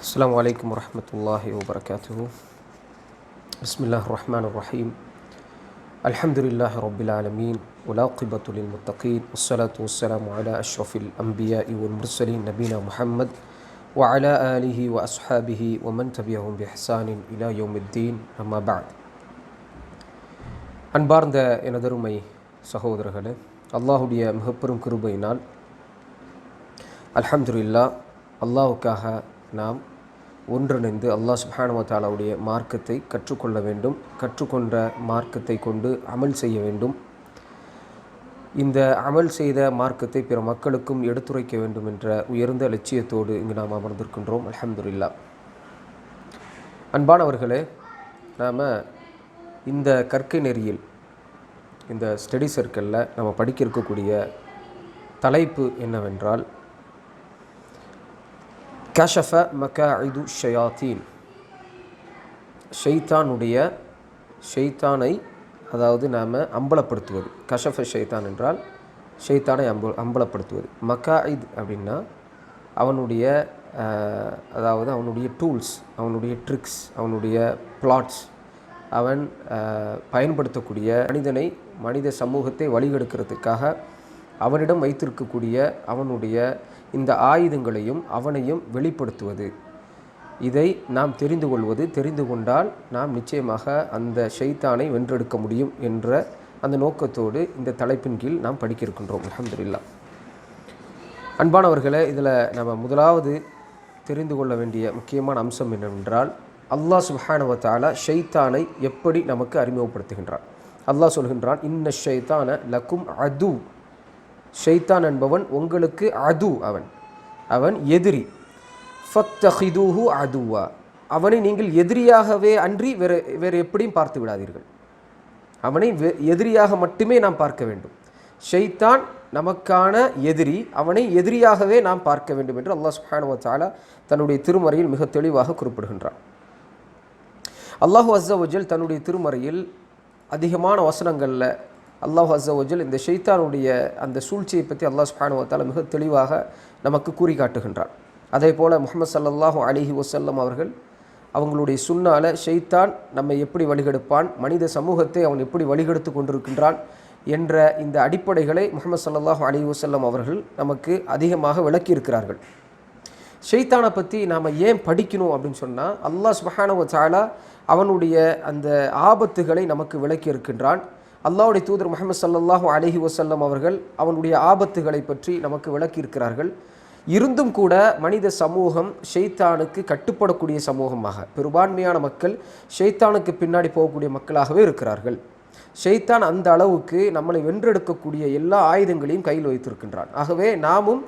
السلام عليكم ورحمة الله وبركاته. بسم الله الرحمن الرحيم. الحمد لله رب العالمين والعاقبة للمتقين والصلاة والسلام على أشرف الأنبياء والمرسلين نبينا محمد وعلى آله وأصحابه ومن تبعهم بإحسان إلى يوم الدين أما بعد. அன்பார்ந்த எனதருமை சகோதரர்களே, அல்லாஹுடைய மிகப்பெரும் கிருபையினால் அல்ஹம்துலில்லாஹ் அல்லாஹுக்காக நாம் ஒன்றிணைந்து அல்லாஹ் சுப்ஹானஹு வ தஆலாவுடைய மார்க்கத்தை கற்றுக்கொள்ள வேண்டும், கற்றுக்கொண்ட மார்க்கத்தை கொண்டு அமல் செய்ய வேண்டும், இந்த அமல் செய்த மார்க்கத்தை பிற மக்களுக்கும் எடுத்துரைக்க வேண்டும் என்ற உயர்ந்த லட்சியத்தோடு இங்கு நாம் அமர்ந்திருக்கின்றோம். அல்ஹம்துலில்லாஹ். அன்பானவர்களே, நாம் இந்த கற்கை நெறியில், இந்த ஸ்டடி சர்க்கிளில் நம்ம படிக்க இருக்கக்கூடிய தலைப்பு என்னவென்றால் கஷஃப மகாஇது ஷயாத்தீன். ஷைத்தானை அதாவது நாம் அம்பலப்படுத்துவது. கஷஃப ஷைத்தான் என்றால் ஷைத்தானை அம்பலப்படுத்துவது. மகாஇத் அப்படின்னா அவனுடைய அதாவது அவனுடைய டூல்ஸ், அவனுடைய ட்ரிக்ஸ், அவனுடைய பிளாட்ஸ், அவன் பயன்படுத்தக்கூடிய மனித சமூகத்தை வழிகெடுக்கிறதுக்காக அவனிடம் வைத்திருக்கக்கூடிய அவனுடைய இந்த ஆயுதங்களையும் அவனையும் வெளிப்படுத்துவது. இதை நாம் தெரிந்து கொள்வது, தெரிந்து கொண்டால் நாம் நிச்சயமாக அந்த ஷைத்தானை வென்றெடுக்க முடியும் என்ற அந்த நோக்கத்தோடு இந்த தலைப்பின் கீழ் நாம் படிக்க இருக்கின்றோம். அல்ஹம்துலில்லாஹ். அன்பானவர்களே, இதில் நம்ம முதலாவது தெரிந்து கொள்ள வேண்டிய முக்கியமான அம்சம் என்னவென்றால், அல்லாஹ் சுப்ஹானஹு வ தஆலா ஷைத்தானை எப்படி நமக்கு அறிமுகப்படுத்துகின்றான். அல்லாஹ் சொல்கின்றான், இன்ன ஷைத்தான லக்கும் அது. ஷைத்தான் என்பவன் உங்களுக்கு அது, அவன் எதிரி. ஃபத்தஹிதூஹு அதுவா. அவனை நீங்கள் எதிரியாகவே அன்றி வேறு எப்படியும் பார்த்து விடாதீர்கள். அவனை எதிரியாக மட்டுமே நாம் பார்க்க வேண்டும். ஷைத்தான் நமக்கான எதிரி, அவனை எதிரியாகவே நாம் பார்க்க வேண்டும் என்று அல்லாஹ் சுப்ஹானஹு வ தஆலா தன்னுடைய திருமறையில் மிக தெளிவாக குறிப்பிடுகின்றான். அல்லாஹு அஸ்ஸ வஜல் தன்னுடைய திருமறையில் அதிகமான வசனங்களில் அல்லாஹு அஸ்ஸ வஜல் இந்த ஷைத்தானுடைய அந்த சூழ்ச்சியை பற்றி அல்லாஹ் சுப்ஹானஹு வ தஆலா மிக தெளிவாக நமக்கு கூறி காட்டுகின்றான். அதே போல் முஹம்மது ஸல்லல்லாஹு அலைஹி வஸல்லம் அவர்கள் அவங்களுடைய சுன்னால ஷைத்தான் நம்மை எப்படி வழிகெடுப்பான், மனித சமூகத்தை அவன் எப்படி வழிகெடுத்து கொண்டிருக்கின்றான் என்ற இந்த அடிப்படைகளை முஹம்மது ஸல்லல்லாஹு அலைஹி வஸல்லம் அவர்கள் நமக்கு அதிகமாக விளக்கியிருக்கிறார்கள். ஷைத்தானை பற்றி நாம் ஏன் படிக்கணும் அப்படின்னு சொன்னால், அல்லாஹ் சுப்ஹானஹு வ தஆலா அவனுடைய அந்த ஆபத்துகளை நமக்கு விளக்கி இருக்கின்றான். அல்லாஹ்வுடைய தூதர் முஹம்மது ஸல்லல்லாஹு அலைஹி வஸல்லம் அவர்கள் அவனுடைய ஆபத்துகளை பற்றி நமக்கு விளக்கியிருக்கிறார்கள். இருந்தும் கூட மனித சமூகம் ஷைத்தானுக்கு கட்டுப்படக்கூடிய சமூகமாக, பெரும்பான்மையான மக்கள் ஷைத்தானுக்கு பின்னாடி போகக்கூடிய மக்களாகவே இருக்கிறார்கள். ஷைத்தான் அந்த அளவுக்கு நம்மளை வென்றெடுக்கக்கூடிய எல்லா ஆயுதங்களையும் கையில் வைத்திருக்கின்றான். ஆகவே நாமும்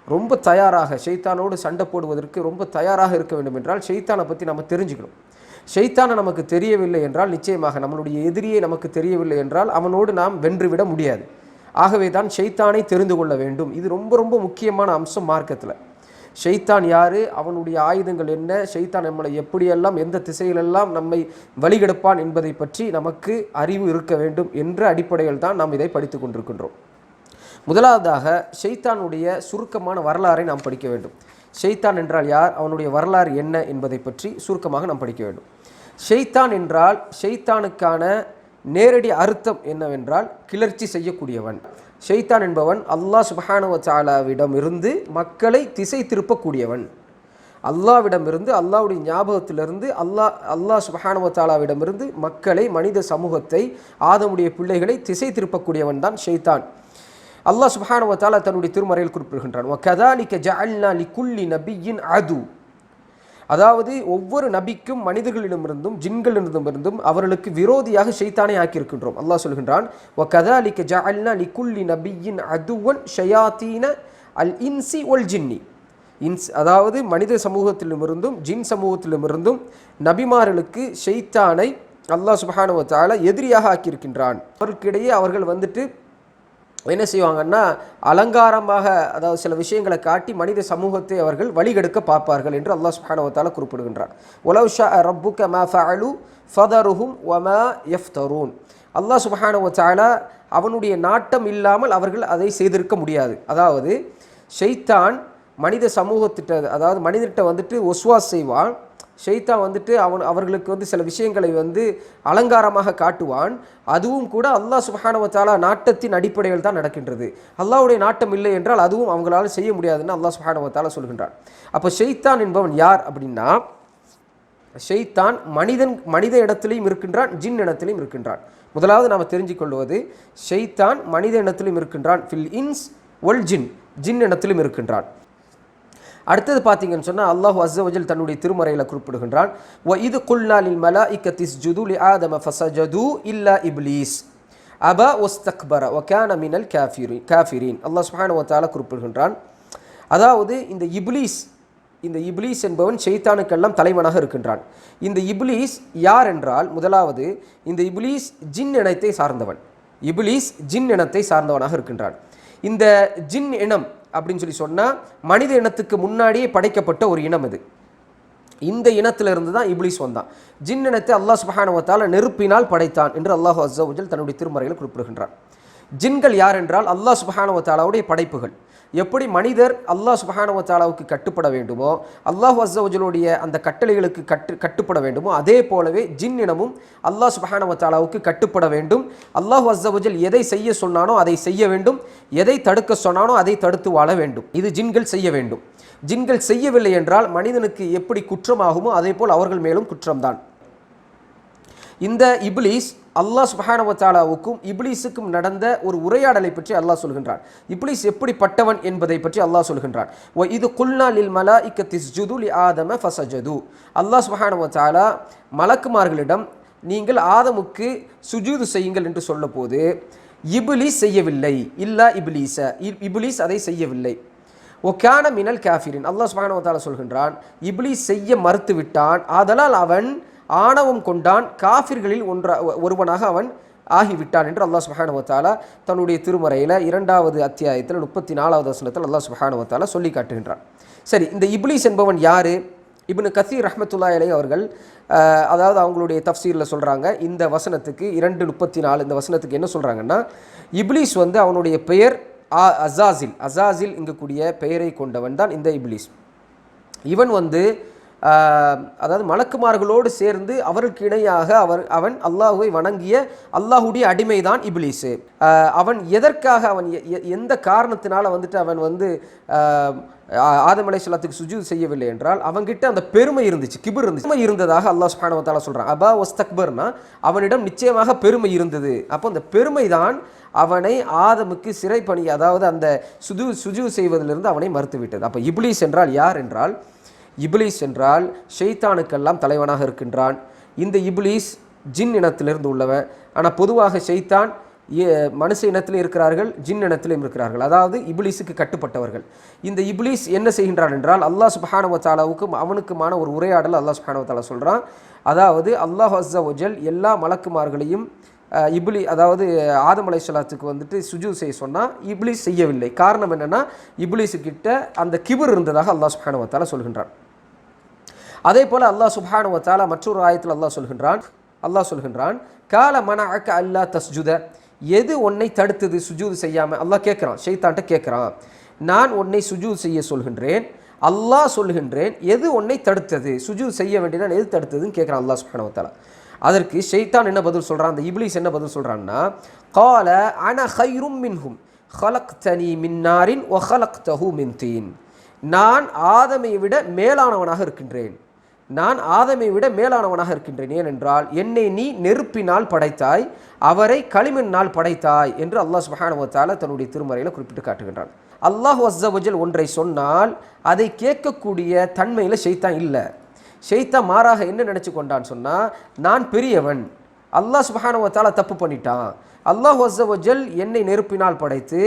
ரொம்ப தயாராக, ஷைத்தானோடு சண்டை போடுவதற்கு ரொம்ப தயாராக இருக்க வேண்டும் என்றால் ஷைத்தானை பற்றி நம்ம தெரிஞ்சுக்கணும். ஷைத்தானை நமக்கு தெரியவில்லை என்றால், நிச்சயமாக நம்மளுடைய எதிரியை நமக்கு தெரியவில்லை என்றால் அவனோடு நாம் வென்றுவிட முடியாது. ஆகவே தான் ஷைத்தானை தெரிந்து கொள்ள வேண்டும். இது ரொம்ப ரொம்ப முக்கியமான அம்சம் மார்க்கத்தில். ஷைத்தான் யார், அவனுடைய ஆயுதங்கள் என்ன, ஷைத்தான் நம்மளை எப்படியெல்லாம் எந்த திசையிலெல்லாம் நம்மை வழிகெடுப்பான் என்பதை பற்றி நமக்கு அறிவு இருக்க வேண்டும் என்ற அடிப்படையில் தான் நாம் இதை படித்து கொண்டிருக்கின்றோம். முதலாவதாக ஷைத்தானுடைய சுருக்கமான வரலாறை நாம் படிக்க வேண்டும். ஷைத்தான் என்றால் யார், அவனுடைய வரலாறு என்ன என்பதை பற்றி சுருக்கமாக நாம் படிக்க வேண்டும். ஷைத்தான் என்றால், ஷைத்தானுக்கான நேரடி அர்த்தம் என்னவென்றால் கிளர்ச்சி செய்யக்கூடியவன். ஷைத்தான் என்பவன் அல்லாஹ் சுப்ஹானஹு வ தஆலாவிடமிருந்து மக்களை திசை திருப்பக்கூடியவன். அல்லாஹ்விடமிருந்து, அல்லாஹ்வுடைய ஞாபகத்திலிருந்து அல்லாஹ் சுப்ஹானஹு வ தஆலாவிடமிருந்து மக்களை, மனித சமூகத்தை, ஆதமுடைய பிள்ளைகளை திசை திருப்பக்கூடியவன் தான் ஷைத்தான். அல்லாஹ் சுப்ஹானஹு வ தஆலா தன்னுடைய திருமறையில் குறிப்பிடுகின்றான், வகதாலிக ஜஅல்னா லிகுல்லி நபிய்யின் அது. அதாவது ஒவ்வொரு நபிக்கும் மனிதர்களிடமிருந்தும் ஜின்களிடமிருந்தும் அவர்களுக்கு விரோதியாக ஷைத்தானை ஆக்கியிருக்கின்றோம். அல்லாஹ் சொல்கின்றான், வகதாலிக ஜஅல்னா லிகுல்லி நபிய்யின் அதுவன் ஷயாத்தீன அல் இன்சி ஒல் ஜின்னி. அதாவது மனித சமூகத்திலுமிருந்தும் ஜின் சமூகத்திலுமிருந்தும் நபிமார்களுக்கு ஷைத்தானை அல்லாஹ் சுப்ஹானஹு வ தஆலா எதிரியாக ஆக்கியிருக்கின்றான். அவர்களுக்கிடையே அவர்கள் என்ன செய்வாங்கன்னா, அலங்காரமாக, அதாவது சில விஷயங்களை காட்டி மனித சமூகத்தை அவர்கள் வழிகெடுக்க பார்ப்பார்கள் என்று அல்லாஹ் சுப்ஹானஹு வ தஆலா குறிப்பிடுகின்றான். வலவ் ஷாஅ ரப்புக மா ஃபஅலு ஃபதருஹும் வமா யஃப்தரூன். அல்லாஹ் சுப்ஹானஹு வ தஆலா அவனுடைய நாட்டம் இல்லாமல் அவர்கள் அதை செய்திருக்க முடியாது. அதாவது ஷைத்தான் மனித சமூகத்திட்ட, அதாவது மனிதர்கிட்ட வந்துட்டு ஒஸ்வாஸ் செய்வான். ஷைத்தான் வந்துட்டு அவர்களுக்கு வந்து சில விஷயங்களை வந்து அலங்காரமாக காட்டுவான். அதுவும் கூட அல்லாஹ் சுப்ஹானஹு வ தஆலா நாட்டத்தின் அடிப்படையில் தான் நடக்கின்றது. அல்லாஹ்வுடைய நாட்டம் இல்லை என்றால் அதுவும் அவங்களால செய்ய முடியாதுன்னு அல்லாஹ் சுப்ஹானஹு வ தஆலா சொல்கின்றான். அப்போ ஷைத்தான் என்பவன் யார் அப்படின்னா, ஷைத்தான் மனித இடத்திலையும் இருக்கின்றான், ஜின் இடத்திலையும் இருக்கின்றான். முதலாவது நாம் தெரிஞ்சு கொள்வது, ஷைத்தான் மனித இனத்திலும் இருக்கின்றான், ஃபில் இன்ஸ் ஒல் ஜின், ஜின் இனத்திலும் இருக்கின்றான். அடுத்தது பார்த்தீங்கன்னு சொன்னால் அல்லாஹ் அஸ்ஸ வஜல் தன்னுடைய திருமறையில் குறிப்பிடுகின்றான், வ இது குல்னா லில் மலாயிகத்தி இஸ்ஜுது லி ஆதம ஃபஸஜது இல்லா இப்லீஸ் அபா வஸ்தக்பர வ கான மினல் காஃபிரீன். அல்லாஹ் சுப்ஹானஹு வ தஆலா குறிப்பிடுகின்றான். அதாவது இந்த இப்லீஸ் என்பவன் ஷைத்தானுக்கெல்லாம் தலைவனாக இருக்கின்றான். இந்த இப்லீஸ் யார் என்றால், முதலாவது இந்த இப்லீஸ் ஜின் இனத்தை சார்ந்தவன். இப்லீஸ் ஜின் இனத்தை சார்ந்தவனாக இருக்கின்றான். இந்த ஜின் இனம் அப்படின்னு சொல்லி சொன்னால் மனித இனத்துக்கு முன்னாடியே படைக்கப்பட்ட ஒரு இனம் இது. இந்த இனத்திலிருந்து தான் இப்லீஸ் வந்தான். ஜின் இனத்தை அல்லாஹ் சுப்ஹானஹு வ தஆலா நெருப்பினால் படைத்தான் என்று அல்லாஹ் அஸ்ஸ வஜல் தன்னுடைய திருமறையில் குறிப்பிடுகின்றான். ஜின்கள் யார் என்றால் அல்லாஹ் சுப்ஹானஹு வ தஆலாவுடைய படைப்புகள். எப்படி மனிதர் அல்லாஹ் சுப்ஹானஹு வ தஆலாவுக்கு கட்டுப்பட வேண்டுமோ, அல்லாஹ் அஸ்ஸ வஜலுடைய அந்த கட்டளைகளுக்கு கட்டுப்பட வேண்டுமோ, அதே போலவே ஜின் இனமும் அல்லாஹ் சுப்ஹானஹு வ தஆலாவுக்கு கட்டுப்பட வேண்டும். அல்லாஹ் அஸ்ஸ வஜல் எதை செய்ய சொன்னானோ அதை செய்ய வேண்டும், எதை தடுக்க சொன்னானோ அதை தடுத்து வாழ வேண்டும். இது ஜின்கள் செய்ய வேண்டும். ஜின்கள் செய்யவில்லை என்றால் மனிதனுக்கு எப்படி குற்றமாகுமோ அதே போல் அவர்கள் மேலும் குற்றம்தான். இந்த இப்லீஸ் அல்லாஹ் சுப்ஹானஹு வ தஆலாவுக்கும் இப்லீஸுக்கும் நடந்த ஒரு உரையாடலை பற்றி அல்லாஹ் சொல்கின்றான். இப்லீஸ் எப்படிப்பட்டவன் என்பதை பற்றி அல்லாஹ் சொல்கின்றான். வ இது குல்னா லில் மலாயிகத்தி இஸ்ஜுது லி ஆதம ஃபஸஜது. அல்லாஹ் சுப்ஹானஹு வ தஆலா மலக்குமார்களிடம் நீங்கள் ஆதமுக்கு சுஜூது செய்யுங்கள் என்று சொல்லப்போது இப்லீஸ் செய்யவில்லை. இல்லா இப்லீஸ, இப்லீஸ் அதை செய்யவில்லை. ஒகான மினல் காஃபிரின். அல்லாஹ் சுப்ஹானஹு வ தஆலா சொல்கின்றான், இப்லீஸ் செய்ய மறுத்து விட்டான், ஆதலால் அவன் ஆணவம் கொண்டான், காஃபிர்களில் ஒருவனாக அவன் ஆகிவிட்டான் என்று அல்லாஹ் சுப்ஹானஹு வ தஆலா தன்னுடைய திருமறையில் 2வது அத்தியாயத்தில் 34வது வசனத்தில் அல்லாஹ் சுப்ஹானஹு வ தஆலா சொல்லி காட்டுகின்றான். சரி, இந்த இப்லீஸ் என்பவன் யார்? இப்னு கசீர் ரஹ்மத்துல்லாஹி அலைஹி அவர்கள் அதாவது அவங்களுடைய தஃப்சீரில் சொல்கிறாங்க, இந்த வசனத்துக்கு 2:34 இந்த வசனத்துக்கு என்ன சொல்கிறாங்கன்னா, இப்லீஸ் வந்து அவனுடைய பெயர் அசாசில் இங்கக்கூடிய பெயரை கொண்டவன் தான் இந்த இப்லீஸ். இவன் வந்து அதாவது மலக்குமார்களோடு சேர்ந்து அவருக்கு இணையாக அவன் அல்லாஹுவை வணங்கிய அல்லாஹுடைய அடிமைதான் இப்லீஸு. அவன் எதற்காக, அவன் எந்த காரணத்தினால வந்துட்டு அவன் வந்து ஆதம் அலைஹிஸ்ஸலாத்துக்கு சுஜூத் செய்யவில்லை என்றால் அவன்கிட்ட அந்த பெருமை இருந்துச்சு, கிபர் இருந்துச்சு. பெருமை இருந்ததாக அல்லாஹ் சுப்ஹானஹு வ தஆலா சொல்கிறான். அபா வஸ்தக்பர்னா அவனிடம் நிச்சயமாக பெருமை இருந்தது. அப்போ அந்த பெருமை தான் அவனை ஆதமுக்கு சிறைப்பணி, அதாவது அந்த சுஜூத் செய்வதிலிருந்து அவனை மறுத்துவிட்டது. அப்போ இப்லீஸ் என்றால் யார் என்றால், இப்லீஸ் என்றால் ஷைத்தானுக்கெல்லாம் தலைவனாக இருக்கின்றான். இந்த இப்லீஸ் ஜின் இனத்திலிருந்து உள்ளவன். ஆனால் பொதுவாக ஷைத்தான் மனுஷ இனத்திலும் இருக்கிறார்கள், ஜின் இனத்திலும் இருக்கிறார்கள், அதாவது இப்லீஸுக்கு கட்டுப்பட்டவர்கள். இந்த இப்லீஸ் என்ன செய்கின்றான் என்றால், அல்லாஹ் சுப்ஹானஹு வ தஆலாவுக்கும் அவனுக்குமான ஒரு உரையாடல் அல்லாஹ் சுப்ஹானஹு வ தஆலா சொல்கிறான். அதாவது அல்லாஹ் அஸ்ஸ வஜல் எல்லா மலக்குமார்களையும் அதாவது ஆதம் அலைஹிஸ்ஸலாத்துக்கு வந்துட்டு சுஜூத் செய்ய சொன்னால் இப்லீஸ் செய்யவில்லை. காரணம் என்னென்னா, இப்லீஸுக்கிட்ட அந்த கிபர் இருந்ததாக அல்லாஹ் சுப்ஹானஹு வ தஆலா சொல்கின்றான். அதே போல் அல்லாஹ் சுப்ஹானஹு வ தஆலா மற்றொரு ஆயத்தில் அல்லாஹ் சொல்கின்றான் கால மனஅக அல்லா தஸ்ஜுத, எது உன்னை தடுத்தது சுஜூத் செய்யாமல்? அல்லாஹ் கேட்குறான், ஷைத்தான்ட்ட கேட்குறான், நான் உன்னை சுஜூத் செய்ய சொல்கின்றேன், அல்லாஹ் சொல்கின்றேன், எது உன்னை தடுத்தது, சுஜூத் செய்ய வேண்டியதான் எது தடுத்ததுன்னு கேட்குறான் அல்லாஹ் சுப்ஹானஹு வ தஆலா. அதற்கு ஷைத்தான் என்ன பதில் சொல்கிறான், அந்த இப்லீஸ் என்ன பதில் சொல்கிறான்னா, கால அன கைரும் மின்ஹும் ஹலக்தனி மின் நாரின் வ ஹலக்தஹு மின் தீன். நான் ஆதமை விட மேலானவனாக இருக்கின்றேன், ஏனென்றால் என்னை நீ நெருப்பினால் படைத்தாய், அவரை களிமண்ணால் படைத்தாய் என்று அல்லாஹ் சுப்ஹானஹு வ தஆலா தன்னுடைய திருமறையில் குறிப்பிட்டு காட்டுகின்றான். அல்லாஹ் அஸ்ஸ வஜல் ஒன்றை சொன்னால் அதை கேட்கக்கூடிய தன்மையில் ஷைத்தான் இல்லை. ஷைத்தான் மாறாக என்ன நினச்சி கொண்டான்னு சொன்னால், நான் பெரியவன், அல்லாஹ் சுப்ஹானஹு வ தஆலா தப்பு பண்ணிட்டான், அல்லாஹ் அஸ்ஸ வஜல் என்னை நெருப்பினால் படைத்து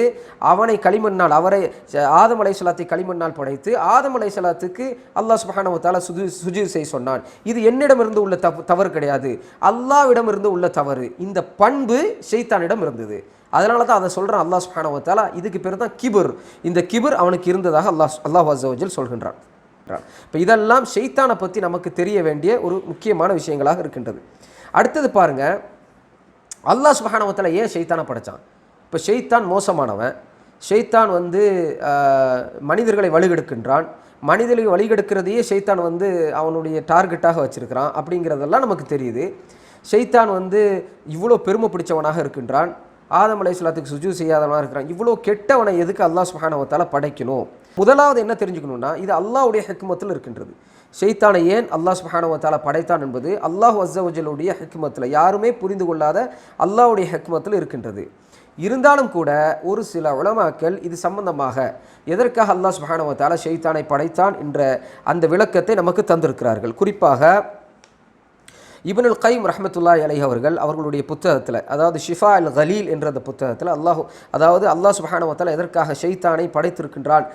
அவனை களிமண்ணால், அவரை ஆதம் அலைஹிஸ்ஸலாத்தை களிமண்ணால் படைத்து ஆதம் அலைஹிஸ்ஸலாத்துக்கு அல்லாஹ் சுப்ஹானஹு வ தஆலா சுஜூத் செய்ய சொன்னான். இது என்னிடமிருந்து உள்ள தவறு கிடையாது, அல்லாஹ்விடமிருந்து உள்ள தவறு. இந்த பண்பு ஷைத்தானிடம் இருந்தது. அதனால தான் அதை சொல்கிறான் அல்லாஹ் சுப்ஹானஹு வ தஆலா. இதுக்கு பேர் தான் கிபர். இந்த கிபர் அவனுக்கு இருந்ததாக அல்லாஹ் அஸ்ஸ வஜல் சொல்கின்றான். இப்போ இதெல்லாம் ஷைத்தானை பற்றி நமக்கு தெரிய வேண்டிய ஒரு முக்கியமான விஷயங்களாக இருக்கின்றது. அடுத்தது பாருங்கள், அல்லாஹ் சுப்ஹானஹு வ தஆலா ஏன் ஷைத்தானை படைத்தான்? இப்போ ஷைத்தான் மோசமானவன், ஷைத்தான் வந்து மனிதர்களை வழிகெடுக்கின்றான், மனிதர்களை வழிகெடுக்கிறதையே ஷைத்தான் வந்து அவனுடைய டார்கெட்டாக வச்சிருக்கிறான் அப்படிங்கிறதெல்லாம் நமக்கு தெரியுது. ஷைத்தான் வந்து இவ்வளோ பெருமை பிடிச்சவனாக இருக்கின்றான், ஆதம் அலைஹிஸ்ஸலாத்துக்கு சுஜூத் செய்யாதவனாக இருக்கிறான். இவ்வளோ கெட்டவனை எதுக்கு அல்லாஹ் சுப்ஹானஹு வ தஆலா படைக்கணும்? முதலாவது என்ன தெரிஞ்சுக்கணும்னா, இது அல்லாஹ்வுடைய ஹிக்மத்தில் இருக்கின்றது. ஷைத்தானை ஏன் அல்லாஹ் சுப்ஹானஹு வ தஆலா படைத்தான் என்பது அல்லாஹ் அஸ்ஸ வ ஜல்லுடைய ஹிக்மத்தில், யாருமே புரிந்து கொள்ளாத அல்லாஹ்வுடைய ஹிக்மத்தில் இருக்கின்றது. இருந்தாலும் கூட ஒரு சில உலமாக்கள் இது சம்பந்தமாக எதற்காக அல்லாஹ் சுப்ஹானஹு வ தஆலா ஷைத்தானை படைத்தான் என்ற அந்த விளக்கத்தை நமக்கு தந்திருக்கிறார்கள். குறிப்பாக இப்னுல் கைம் ரஹ்மத்துல்லாஹி அலைஹி அவர்களுடைய புத்தகத்தில், அதாவது ஷிஃபா அல் கலீல் என்ற அந்த புத்தகத்தில் அல்லாஹ் சுப்ஹானஹு வ தஆலா எதற்காக ஷைத்தானை படைத்திருக்கின்றான்,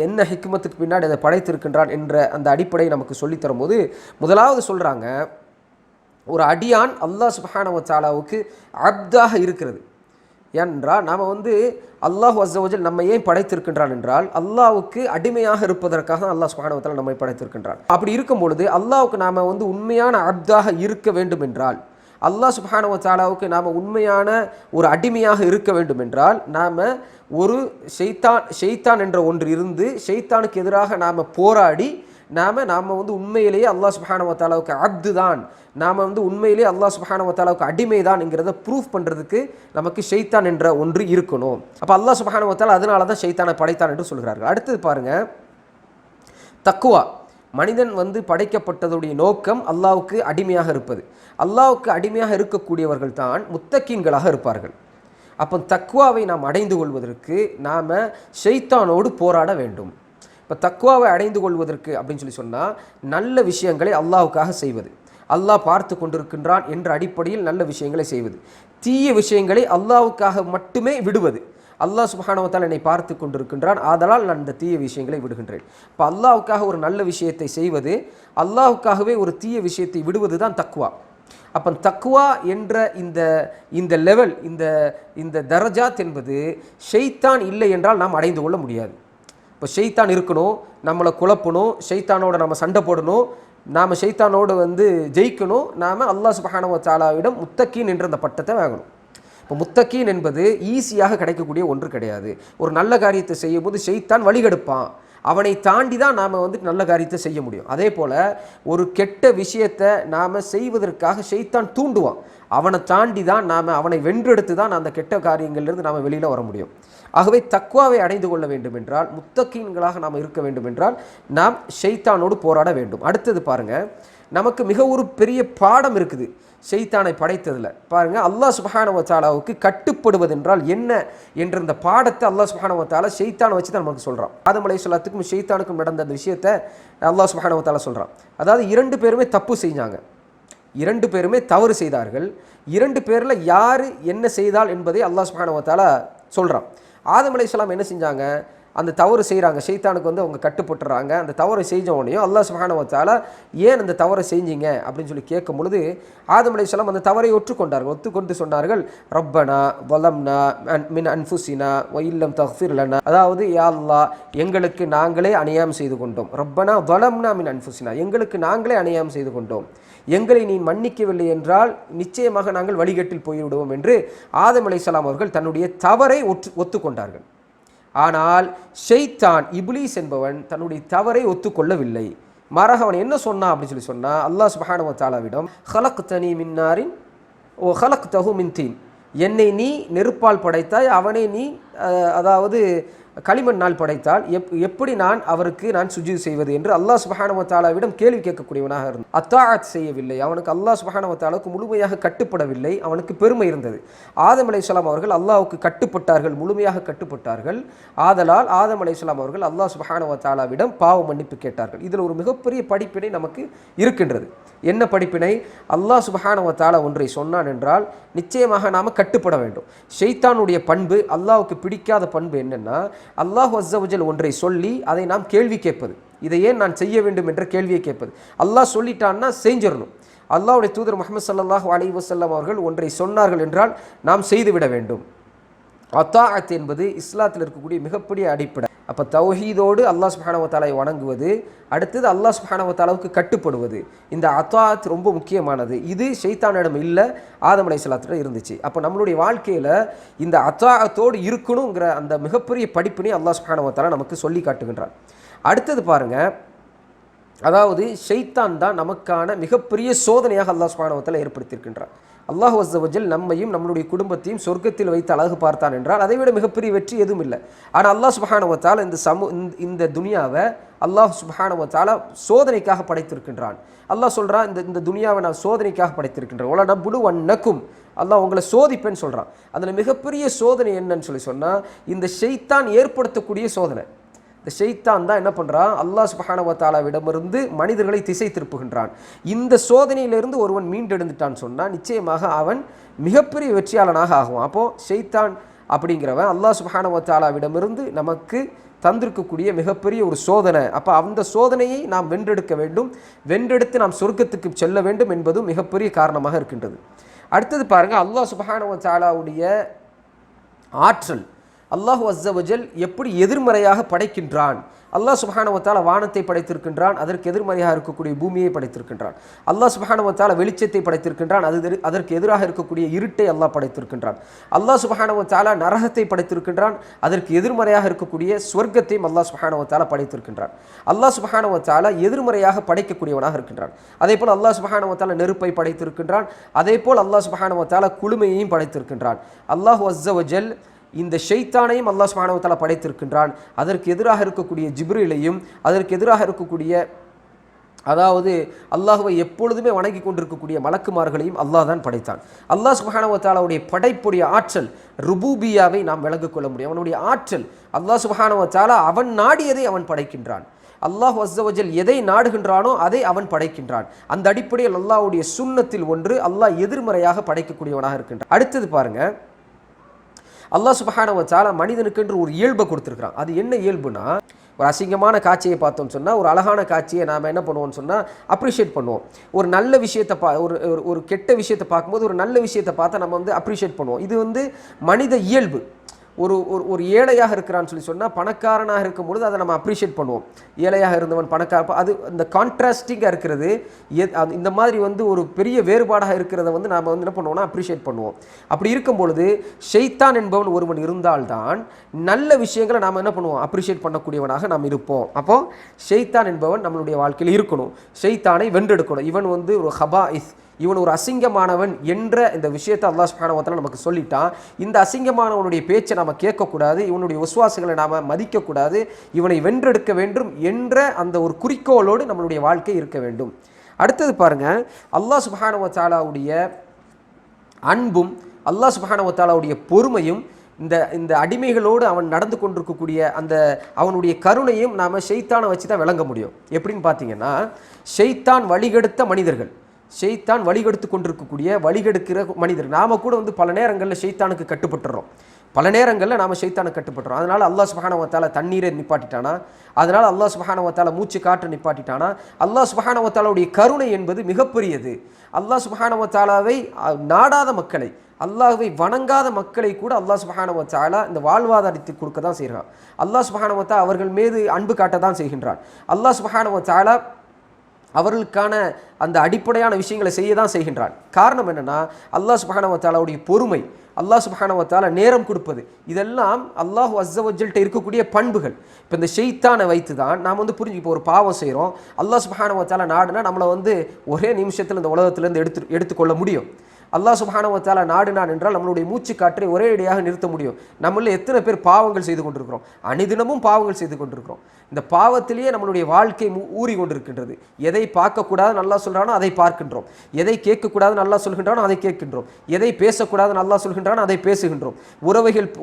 என்ன ஹிக்மத்துக்கு பின்னாடி அதை படைத்திருக்கின்றான் என்ற அந்த அடிப்படையை நமக்கு சொல்லித் தரும்போது முதலாவது சொல்கிறாங்க, ஒரு அடியான் அல்லாஹ் சுப்ஹானஹு வ தஆலாவுக்கு அப்தாக இருக்கிறது என்றால், நாம் வந்து அல்லாஹ் அஸ்ஸ வ ஜல் நம்ம ஏன் படைத்திருக்கின்றான் என்றால் அல்லாஹ்வுக்கு அடிமையாக இருப்பதற்காக அல்லாஹ் சுப்ஹானஹு வ தஆலா நம்மை படைத்திருக்கின்றான். அப்படி இருக்கும் பொழுது அல்லாஹ்வுக்கு நாம் வந்து உண்மையான அப்தாக இருக்க வேண்டும் என்றால், அல்லாஹ் சுப்ஹானஹு வ தஆலாவுக்கு நாம் உண்மையான ஒரு அடிமையாக இருக்க வேண்டும் என்றால், நாம் ஒரு ஷைத்தான் என்ற ஒன்று இருந்து ஷைத்தானுக்கு எதிராக நாம் போராடி நாம் வந்து உண்மையிலேயே அல்லாஹ் சுப்ஹானஹு வ தஆலாவுக்கு அப்து தான், நாம் வந்து உண்மையிலேயே அல்லாஹ் சுப்ஹானஹு வ தஆலாவுக்கு அடிமை தான் என்கிறத ப்ரூஃப் பண்ணுறதுக்கு நமக்கு ஷைத்தான் என்ற ஒன்று இருக்கணும். அப்போ அல்லாஹ் சுப்ஹானஹு வ தஆலா அதனால தான் ஷைத்தானை படைத்தான் என்று சொல்கிறார்கள். அடுத்தது பாருங்கள், தக்வா. மனிதன் வந்து படைக்கப்பட்டதுடைய நோக்கம் அல்லாஹ்வுக்கு அடிமையாக இருப்பது. அல்லாஹ்வுக்கு அடிமையாக இருக்கக்கூடியவர்கள் தான் முத்தக்கீன்களாக இருப்பார்கள். அப்போ தக்வாவை நாம் அடைந்து கொள்வதற்கு நாம் ஷைத்தானோடு போராட வேண்டும். இப்போ தக்வாவை அடைந்து கொள்வதற்கு அப்படின்னு சொன்னால் நல்ல விஷயங்களை அல்லாஹ்வுக்காக செய்வது, அல்லாஹ் பார்த்து கொண்டிருக்கின்றான் என்ற அடிப்படையில் நல்ல விஷயங்களை செய்வது, தீய விஷயங்களை அல்லாஹ்வுக்காக மட்டுமே விடுவது. அல்லாஹ் சுப்ஹானஹு வ தஆலா என்னை பார்த்து கொண்டிருக்கின்றான், ஆதலால் நான் இந்த தீய விஷயங்களை விடுகின்றேன். இப்போ அல்லாஹ்வுக்காக ஒரு நல்ல விஷயத்தை செய்வது, அல்லாஹ்வுக்காகவே ஒரு தீய விஷயத்தை விடுவது தான் தக்வா. அப்போ தக்வா என்ற இந்த லெவல், இந்த தரஜாத் என்பது ஷைத்தான் இல்லை என்றால் நாம் அடைந்து கொள்ள முடியாது. இப்போ ஷைத்தான் இருக்கணும், நம்மளை குழப்பணும், ஷைத்தானோட நம்ம சண்டை போடணும், நாம் ஷைத்தானோடு வந்து ஜெயிக்கணும், நாம் அல்லாஹ் சுப்ஹானஹு வ தஆலாவிடம் முத்தக்கீன் என்ற அந்த பட்டத்தை வாங்கணும். இப்போ முத்தக்கீன் என்பது ஈஸியாக கிடைக்கக்கூடிய ஒன்று கிடையாது. ஒரு நல்ல காரியத்தை செய்யும்போது ஷைத்தான் வழிகெடுப்பான், அவனை தாண்டி தான் நாம் வந்து நல்ல காரியத்தை செய்ய முடியும். அதே போல் ஒரு கெட்ட விஷயத்தை நாம் செய்வதற்காக ஷைத்தான் தூண்டுவான், அவனை தாண்டி தான் அவனை வென்றெடுத்து தான் அந்த கெட்ட காரியங்களிலிருந்து நாம் வெளியில் வர முடியும். ஆகவே தக்வாவை அடைந்து கொள்ள வேண்டும் என்றால், முத்தக்கீன்களாக நாம் இருக்க வேண்டும் என்றால் நாம் ஷைத்தானோடு போராட வேண்டும். அடுத்தது பாருங்கள், நமக்கு மிக ஒரு பெரிய பாடம் இருக்குது ஷைத்தானை படைத்ததில். பாருங்கள், அல்லாஹ் சுப்ஹானஹு வ தஆலாவுக்கு கட்டுப்படுவது என்றால் என்ன என்ற இந்த பாடத்தை அல்லாஹ் சுப்ஹானஹு வ தஆலா ஷைத்தானை வச்சு தான் நமக்கு சொல்கிறான். ஆதம் அலைஹிஸ்ஸலாத்துக்கும் ஷைத்தானுக்கும் நடந்த அந்த விஷயத்தை அல்லாஹ் சுப்ஹானஹு வ தஆலா சொல்கிறான். அதாவது 2 பேருமே தப்பு செஞ்சாங்க, 2 பேருமே தவறு செய்தார்கள். 2 பேரில் யார் என்ன செய்தால் என்பதை அல்லாஹ் சுப்ஹானஹு வ தஆலா சொல்கிறான். ஆதம் அலைஹிஸ்ஸலாம் என்ன செஞ்சாங்க, அந்த தவறு செய்கிறாங்க, ஷைத்தானுக்கு வந்து அவங்க கட்டுப்பட்டுறாங்க. அந்த தவறை செஞ்ச உடனே அல்லாஹ் சுப்ஹானஹு வ தஆலா ஏன் அந்த தவறை செஞ்சீங்க அப்படின்னு சொல்லி கேட்கும் பொழுது ஆதம் அலைஹிஸ்ஸலாம் அந்த தவறை ஒத்துக்கொண்டு சொன்னார்கள், ரப்பனா வலம்னா மின் அன்ஃபுஸினா வ இல்லம் தக்ஃபிர் லனா, அதாவது யா அல்லாஹ் எங்களுக்கு நாங்களே அநியாயம் செய்து கொண்டோம், ரப்பனா வலம்னா மின் அன்ஃபுஸினா, எங்களுக்கு நாங்களே அநியாயம் செய்து கொண்டோம், எங்களை நீ மன்னிக்கவில்லை என்றால் நிச்சயமாக நாங்கள் வழிகட்டில் போய்விடுவோம் என்று ஆதம் அலைஹிஸ்ஸலாம் அவர்கள் தன்னுடைய தவறை ஒத்துக்கொண்டார்கள். ஆனால் ஷைத்தான், இப்லீஸ் என்பவன் தன்னுடைய தவறை ஒத்துக்கொள்ளவில்லை. மாறாக அவன் என்ன சொன்னான் அப்படின்னு சொன்னால், அல்லாஹ் சுப்ஹானஹு வ தஆலாவிடம் ஹலக்தனி மின் நாரின் ஓ ஹலக்தஹு மின் தீன், என்னை நீ நெருப்பால் படைத்தாய், அவனை நீ அதாவது களிமண்ணால் படைத்தால் எப்படி நான் சுஜூத் செய்வது என்று அல்லாஹ் சுப்ஹானஹு வ தஆலாவிடம் கேள்வி கேட்கக்கூடியவனாக இருந்தான். அத்தாஅத் செய்யவில்லை, அவனுக்கு அல்லாஹ் சுப்ஹானஹு வ தஆலாவுக்கு முழுமையாக கட்டுப்படவில்லை, அவனுக்கு பெருமை இருந்தது. ஆதம் அலைஹிஸ்ஸலாம் அவர்கள் அல்லாஹ்வுக்கு கட்டுப்பட்டார்கள், முழுமையாக கட்டுப்பட்டார்கள். ஆதலால் ஆதம் அலைஹிஸ்ஸலாம் அவர்கள் அல்லாஹ் சுப்ஹானஹு வ தஆலாவிடம் பாவ மன்னிப்பு கேட்டார்கள். இதில் ஒரு மிகப்பெரிய படிப்பினை நமக்கு இருக்கின்றது. என்ன படிப்பினை? அல்லாஹ் சுப்ஹானஹு வ தஆலா ஒன்றை சொன்னான் என்றால் நிச்சயமாக நாம் கட்டுப்பட வேண்டும். ஷைத்தானுடைய பண்பு, அல்லாஹ்வுக்கு பிடிக்காத பண்பு என்னென்னா, அல்லாஹ் அஸ்ஸ வ ஜல் ஒன்றை சொல்லி அதை நாம் கேள்வி கேட்பது, இதை ஏன் நான் செய்ய வேண்டும் என்ற கேள்வியை கேட்பது. அல்லாஹ் சொல்லிட்டான்னா செஞ்சிடணும். அல்லாஹ்வுடைய தூதர் முஹம்மது ஸல்லல்லாஹு அலைஹி வஸல்லம் அவர்கள் ஒன்றை சொன்னார்கள் என்றால் நாம் செய்துவிட வேண்டும். அத்தாஅத் என்பது இஸ்லாத்தில் இருக்கக்கூடிய மிகப்பெரிய அடிப்படை. அப்போ தௌஹீதோடு அல்லாஹ் சுப்ஹானஹு வ தஆலாவை வணங்குவது, அடுத்தது அல்லாஹ் சுப்ஹானஹு வ தஆலாவுக்கு கட்டுப்படுவது. இந்த அத்தாத் ரொம்ப முக்கியமானது. இது ஷைத்தானிடம் இல்லை, ஆதம் அலைஹிஸ்ஸலாத்திடம் இருந்துச்சு. அப்போ நம்மளுடைய வாழ்க்கையில் இந்த அத்தாத்தோடு இருக்கணுங்கிற அந்த மிகப்பெரிய படிப்பினை அல்லாஹ் சுப்ஹானஹு வ தஆலா நமக்கு சொல்லி காட்டுகின்றான். அடுத்தது பாருங்கள், அதாவது ஷைத்தான் தான் நமக்கான மிகப்பெரிய சோதனையாக அல்லாஹ் சுப்ஹானஹு வ தஆலா ஏற்படுத்தியிருக்கின்றான். அல்லாஹ் அஸ்ஸ வஜல் நம்மையும் நம்மளுடைய குடும்பத்தையும் சொர்க்கத்தில் வைத்து அழகு பார்த்தான் என்றால் அதை விட மிகப்பெரிய வெற்றி எதுவும் இல்லை. ஆனால் அல்லாஹ் சுப்ஹானஹு வ தஆலா இந்த துனியாவை அல்லாஹ் சுப்ஹானஹு வ தஆலா சோதனைக்காக படைத்திருக்கின்றான். அல்லாஹ் சொல்கிறான், இந்த துனியாவை நான் சோதனைக்காக படைத்திருக்கின்றேன். ஒல நப்லுவன்னக்கும், அல்லாஹ் உங்களை சோதிப்பேன்னு சொல்கிறான். அதில் மிகப்பெரிய சோதனை என்னன்னு சொன்னால் இந்த ஷைத்தான் ஏற்படுத்தக்கூடிய சோதனை. இந்த ஷைத்தான் தான் என்ன பண்ணுறான், அல்லாஹ் சுப்ஹானஹு வ தஆலாவிடமிருந்து மனிதர்களை திசை திருப்புகின்றான். இந்த சோதனையிலிருந்து ஒருவன் மீண்டெழுந்துட்டான்னு சொன்னால் நிச்சயமாக அவன் மிகப்பெரிய வெற்றியாளனாக ஆகுவான். அப்போது ஷைத்தான் அப்படிங்கிறவன் அல்லாஹ் சுப்ஹானஹு வ தஆலாவிடமிருந்து நமக்கு தந்திருக்கக்கூடிய மிகப்பெரிய ஒரு சோதனை. அப்போ அந்த சோதனையை நாம் வென்றெடுக்க வேண்டும், வென்றெடுத்து நாம் சொர்க்கத்துக்கு செல்ல வேண்டும் என்பதும் மிகப்பெரிய காரணமாக இருக்கின்றது. அடுத்தது பாருங்கள், அல்லாஹ் சுப்ஹானஹு வ தஆலாவுடைய ஆற்றல், அல்லாஹ் அஸ்ஸ வஜல் எப்படி எதிர்மறையாக படைக்கின்றான். அல்லாஹ் சுப்ஹானஹு வ தஆலா வானத்தை படைத்திருக்கின்றான், அதற்கு எதிர்மறையாக இருக்கக்கூடிய பூமியை படைத்திருக்கின்றான். அல்லாஹ் சுப்ஹானஹு வ தஆலா வெளிச்சத்தை படைத்திருக்கின்றான், அதற்கு எதிராக இருக்கக்கூடிய இருட்டை அல்லாஹ் படைத்திருக்கின்றான். அல்லாஹ் சுப்ஹானஹு வ தஆலா நரகத்தை படைத்திருக்கின்றான், அதற்கு எதிர்மறையாக இருக்கக்கூடிய சொர்க்கத்தையும் அல்லாஹ் சுப்ஹானஹு வ தஆலா படைத்திருக்கின்றான். அல்லாஹ் சுப்ஹானஹு வ தஆலா எதிர்மறையாக படைக்கக்கூடியவனாக இருக்கின்றான். அதேபோல் அல்லாஹ் சுப்ஹானஹு வ தஆலா நெருப்பை படைத்திருக்கின்றான், அதேபோல் அல்லாஹ் சுப்ஹானஹு வ தஆலா குளுமையையும் படைத்திருக்கின்றான். அல்லாஹ் அஸ்ஸ வஜல் இந்த ஷைத்தானையும் அல்லாஹ் சுப்ஹானஹு வ தஆலா படைத்திருக்கின்றான். அதற்கு எதிராக இருக்கக்கூடிய ஜிப்ரீலையும், அதற்கு எதிராக இருக்கக்கூடிய அதாவது அல்லாஹ்வை எப்பொழுதுமே வணங்கி கொண்டிருக்கக்கூடிய மலக்குமார்களையும் அல்லாஹ் தான் படைத்தான். அல்லாஹ் சுப்ஹானஹு வ தஆலாவுடைய படைப்புடைய ஆற்றல், ருபூபியாவை நாம் விளங்கிக் கொள்ள முடியும். அவனுடைய ஆற்றல், அல்லாஹ் சுப்ஹானஹு வ தஆலா அவன் நாடியதை அவன் படைக்கின்றான். அல்லாஹ் அஸ்ஸ வஜல் எதை நாடுகின்றானோ அதை அவன் படைக்கின்றான். அந்த அடிப்படையில் அல்லாஹ்வுடைய சுன்னத்தில் ஒன்று, அல்லாஹ் எதிர்மறையாக படைக்கக்கூடியவனாக இருக்கின்றான். அடுத்தது பாருங்க, அல்லாஹ் சுப்ஹானஹு வ தஆலா மனிதனுக்கென்று ஒரு இயல்பை கொடுத்துருக்கிறான். அது என்ன இயல்புனா, ஒரு அசிங்கமான காட்சியை பார்த்தோம்னு சொன்னால், ஒரு அழகான காட்சியை நாம் என்ன பண்ணுவோம்னு சொன்னால் அப்ரிஷியேட் பண்ணுவோம். ஒரு நல்ல விஷயத்தை ஒரு கெட்ட விஷயத்தை பார்க்கும்போது ஒரு நல்ல விஷயத்தை பார்த்தா நம்ம அப்ரிஷியேட் பண்ணுவோம். இது மனித இயல்பு. ஒரு ஏழையாக இருக்கிறான்னு சொன்னால் பணக்காரனாக இருக்கும் பொழுது அதை நம்ம அப்ரிஷியேட் பண்ணுவோம். ஏழையாக இருந்தவன் பணக்கார, அது இந்த கான்ட்ராஸ்டிங்காக இருக்கிறது. இந்த மாதிரி ஒரு பெரிய வேறுபாடாக இருக்கிறத நாம் என்ன பண்ணுவோம்னா அப்ரிஷியேட் பண்ணுவோம். அப்படி இருக்கும் பொழுது ஷைத்தான் என்பவன் ஒருவன் இருந்தால்தான் நல்ல விஷயங்களை நாம் என்ன பண்ணுவோம், அப்ரிஷியேட் பண்ணக்கூடியவனாக நாம் இருப்போம். அப்போது ஷைத்தான் என்பவன் நம்மளுடைய வாழ்க்கையில் இருக்கணும், ஷைத்தானை வென்றெடுக்கணும். இவன் ஒரு ஹபாயிஸ், இவன் ஒரு அசிங்கமானவன் என்ற இந்த விஷயத்தை அல்லாஹ் சுப்ஹானஹு வ தஆலா நமக்கு சொல்லிட்டான். இந்த அசிங்கமானவனுடைய பேச்சை நாம் கேட்கக்கூடாது, இவனுடைய விசுவாசங்களை நாம் மதிக்கக்கூடாது, இவனை வென்றெடுக்க வேண்டும் என்ற அந்த ஒரு குறிக்கோளோடு நம்மளுடைய வாழ்க்கை இருக்க வேண்டும். அடுத்தது பாருங்க, அல்லாஹ் சுப்ஹானஹு வ தஆலாவுடைய அன்பும் அல்லாஹ் சுப்ஹானஹு வ தஆலாவுடைய பொறுமையும் இந்த அடிமைகளோடு அவன் நடந்து கொண்டிருக்கக்கூடிய அந்த அவனுடைய கருணையும் நாம் ஷைத்தானை வச்சு தான் விளங்க முடியும். எப்படின்னு பார்த்தீங்கன்னா, ஷைத்தான் வழிகெடுத்த மனிதர்கள், ஷைத்தான் வழிகெடுத்து கொண்டிருக்கக்கூடிய வழிகெடுக்கிற மனிதர், நாம் கூட பல நேரங்களில் ஷைத்தானுக்கு கட்டுப்பட்டுறோம். பல நேரங்களில் நாம் ஷைத்தானுக்கு கட்டுப்பட்டுறோம். அதனால் அல்லாஹ் சுப்ஹானஹு வ தஆலா தண்ணீரை நிப்பாட்டிட்டானா, அதனால் அல்லாஹ் சுப்ஹானஹு வ தஆலா மூச்சு காற்று நிப்பாட்டிட்டானா. அல்லாஹ் சுப்ஹானஹு வ தஆலாவுடைய கருணை என்பது மிகப்பெரியது. அல்லாஹ் சுப்ஹானஹு வ தஆலாவை நாடாத மக்களை, அல்லாஹ்வை வணங்காத மக்களை கூட அல்லாஹ் சுப்ஹானஹு வ தஆலா இந்த வாழ்வாதாரத்தை கொடுக்க தான் செய்கிறான். அல்லாஹ் சுப்ஹானஹு வ தஆலா அவர்கள் மீது அன்பு காட்ட தான் செய்கின்றான். அல்லாஹ் சுப்ஹானஹு வ தஆலா அவர்களுக்கான அந்த அடிப்படையான விஷயங்களை செய்ய தான் செய்கின்றான். காரணம் என்னென்னா, அல்லாஹ் சுப்ஹானஹு வ தஆலாவுடைய பொறுமை, அல்லாஹ் சுப்ஹானஹு வ தஆலா நேரம் கொடுப்பது, இதெல்லாம் அல்லாஹ் அஸ்ஸ வஜல்ட்ட இருக்கக்கூடிய பண்புகள். இப்போ இந்த ஷைத்தானை வைத்து தான் நாம் இப்போ ஒரு பாவம் செய்கிறோம், அல்லாஹ் சுப்ஹானஹு வ தஆலா நாடுனா நம்மளை ஒரே நிமிஷத்தில் இந்த உலகத்திலேருந்து எடுத்துக்கொள்ள முடியும். அல்லாஹ் சுப்ஹானஹு வ தஆலா நாடினான் என்றால் நம்மளுடைய மூச்சு காற்றை ஒரே அடியாக நிறுத்த முடியும். நம்மள எத்தனை பேர் பாவங்கள் செய்து கொண்டிருக்கிறோம், அனிதினமும் பாவங்கள் செய்து கொண்டிருக்கிறோம். இந்த பாவத்திலேயே நம்மளுடைய வாழ்க்கை ஊறி கொண்டிருக்கின்றது. எதை பார்க்கக்கூடாதுன்னு அல்லாஹ் சொல்கிறானோ அதை பார்க்கின்றோம், எதை கேட்கக்கூடாதுன்னு அல்லாஹ் சொல்கின்றானோ அதை கேட்கின்றோம், எதை பேசக்கூடாதுன்னு அல்லாஹ் சொல்கின்றானோ அதை பேசுகின்றோம்.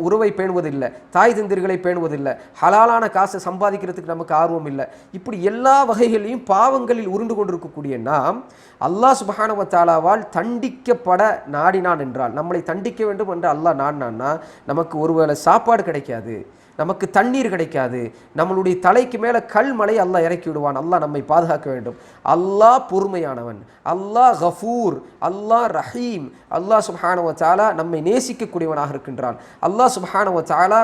உறவை பேணுவதில்லை, தாய் தந்திரிகளை பேணுவதில்லை, ஹலாலான காசை சம்பாதிக்கிறதுக்கு நமக்கு ஆர்வம் இல்லை. இப்படி எல்லா வகைகளையும் பாவங்களில் உருண்டு கொண்டிருக்கக்கூடிய நாம் அல்லாஹ் சுப்ஹானஹு வ தஆலாவால் தண்டிக்கப்பட நாடினான் என்றால், நம்மளை தண்டிக்க வேண்டும் என்று அல்லாஹ் நாடினான்னா நமக்கு ஒருவேளை சாப்பாடு கிடைக்காது, நமக்கு தண்ணீர் கிடைக்காது, நம்மளுடைய தலைக்கு மேலே கல்மலை அல்லாஹ் இறக்கி விடுவான். அல்லாஹ் நம்மை பாதுகாக்க வேண்டும். அல்லாஹ் பொறுமையானவன், அல்லாஹ் கஃபூர், அல்லாஹ் ரஹீம். அல்லாஹ் சுப்ஹானஹு வ தஆலா நம்மை நேசிக்கக்கூடியவனாக இருக்கின்றான். அல்லாஹ் சுப்ஹானஹு வ தஆலா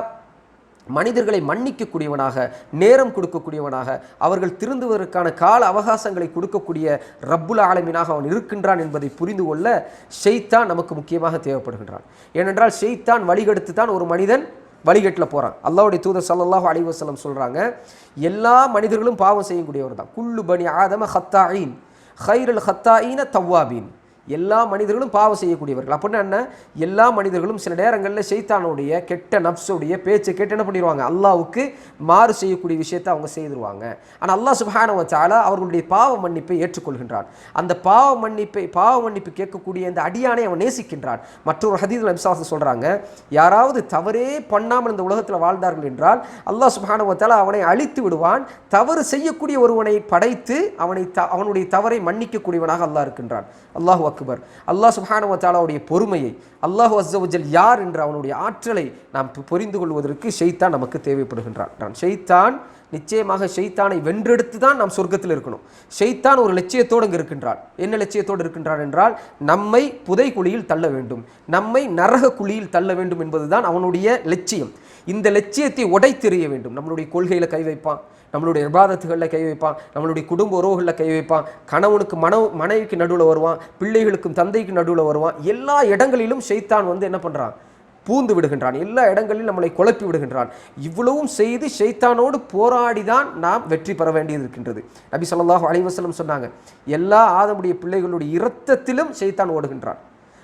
மனிதர்களை மன்னிக்கக்கூடியவனாக, நேரம் கொடுக்கக்கூடியவனாக, அவர்கள் திருந்துவதற்கான கால அவகாசங்களை கொடுக்கக்கூடிய ரப்புல் ஆலமீனாக அவன் இருக்கின்றான் என்பதை புரிந்து கொள்ள ஷைத்தான் நமக்கு முக்கியமாக தேவைப்படுகின்றான். ஏனென்றால் ஷைத்தான் வழிகெடுத்து தான் ஒரு மனிதன் வழிகேட்டில் போகிறான். அல்லாஹ்வுடைய தூதர் ஸல்லல்லாஹு அலைஹி வஸல்லம் சொல்கிறாங்க, எல்லா மனிதர்களும் பாவம் செய்யக்கூடியவர் தான். குல்லு பனி ஆதம ஹத்தாயின் ஹைருல் ஹத்தாயின தவ்வாபீன். எல்லா மனிதர்களும் பாவம் செய்யக்கூடியவர்கள். அப்படின்னா என்ன? எல்லா மனிதர்களும் சில நேரங்களில் ஷைத்தானுடைய கெட்ட நப்ஸுடைய பேச்சை கேட்டு என்ன பண்ணிடுவாங்க? அல்லாஹ்வுக்கு மாறு செய்யக்கூடிய விஷயத்தை அவங்க செய்திருவாங்க. ஆனால் அல்லாஹ் சுப்ஹானஹு வ தஆலா அவர்களுடைய பாவ மன்னிப்பை ஏற்றுக்கொள்கின்றான். அந்த பாவ மன்னிப்பு கேட்கக்கூடிய அந்த அடியானை அவன் நேசிக்கின்றான். மற்றொரு ஹதீஸில் நபி ஸல்லல்லாஹு அலைஹி வஸல்லம் சொல்கிறாங்க, யாராவது தவறே பண்ணாமல் இந்த உலகத்தில் வாழ்ந்தார்கள் என்றால் அல்லாஹ் சுப்ஹானஹு வ தஆலா அவனை அழித்து விடுவான். தவறு செய்யக்கூடிய ஒருவனை படைத்து அவனுடைய தவறை மன்னிக்கக்கூடியவனாக அல்லாஹ் இருக்கின்றான். அல்லாஹு அக்பர். அல்லாஹ் சுப்ஹானஹு வ தஆலாவுடைய பொறுமையை, அல்லாஹ் அஸ்ஸ வஜல் யார் என்ற அவனுடைய ஆற்றலை நாம் புரிந்து கொள்வதற்கு ஷைத்தான் நமக்கு தேவைப்படுகின்றான். ஷைத்தான் நிச்சயமாக ஷைத்தானை வென்றெடுத்து தான் நாம் சொர்க்கத்தில் இருக்கணும். ஷைத்தான் ஒரு லட்சியத்தோடு இங்கே இருக்கின்றான். என்ன லட்சியத்தோடு இருக்கின்றான் என்றால் நம்மை புதை குழியில் தள்ள வேண்டும், நம்மை நரக குழியில் தள்ள வேண்டும் என்பதுதான் அவனுடைய லட்சியம். இந்த லட்சியத்தை உடைத்தெறிய வேண்டும். நம்மளுடைய கொள்கையில் கை வைப்பான், நம்மளுடைய இபாதத்துகளில் கை வைப்பான், நம்மளுடைய குடும்ப உறவுகளில் கை வைப்பான், கணவனுக்கு மனைவிக்கு நடுவில் வருவான், பிள்ளைகளுக்கும் தந்தைக்கு நடுவில் வருவான். எல்லா இடங்களிலும் ஷைத்தான் என்ன பண்ணுறான்? பூந்து விடுகின்றான். எல்லா இடங்களிலும் நம்மளை குழப்பி விடுகின்றான். இவ்வளவும் செய்து ஷைத்தானோடு போராடிதான் நாம் வெற்றி பெற வேண்டியது இருக்கின்றது. நபி ஸல்லல்லாஹு அலைஹி வஸல்லம் சொன்னாங்க, எல்லா ஆதமுடைய பிள்ளைகளுடைய இரத்தத்திலும் ஷைத்தான் ஓடுகின்றான்.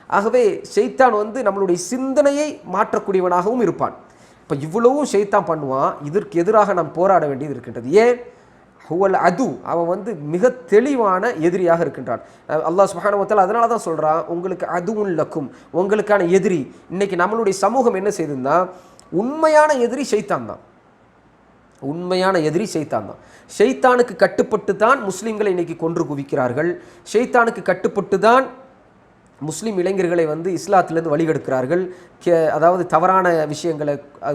ஆகவே ஷைத்தான் நம்மளுடைய சிந்தனையை மாற்றக்கூடியவனாகவும் இருப்பான். இப்போ இவ்வளவும் ஷைத்தான் பண்ணுவான். இதற்கு எதிராக நாம் போராட வேண்டியது இருக்கின்றது. ஏன்? ஹுவல் அது, அவன் மிக தெளிவான எதிரியாக இருக்கின்றான். அல்லாஹ் சுப்ஹானஹு வ தஆலா அதனால தான் சொல்கிறான், உங்களுக்கு அதுவும் லக்கும், உங்களுக்கான எதிரி. இன்னைக்கு நம்மளுடைய சமூகம் என்ன செய்யுதுன்னா, உண்மையான எதிரி ஷைத்தான் தான். உண்மையான எதிரி ஷைத்தான் தான். ஷைத்தானுக்கு கட்டுப்பட்டு தான் முஸ்லீம்களை இன்னைக்கு கொன்று குவிக்கிறார்கள். ஷைத்தானுக்கு கட்டுப்பட்டு தான் முஸ்லீம் இளைஞர்களை இஸ்லாத்திலேருந்து வழிகெடுக்கிறார்கள். அதாவது தவறான விஷயங்களை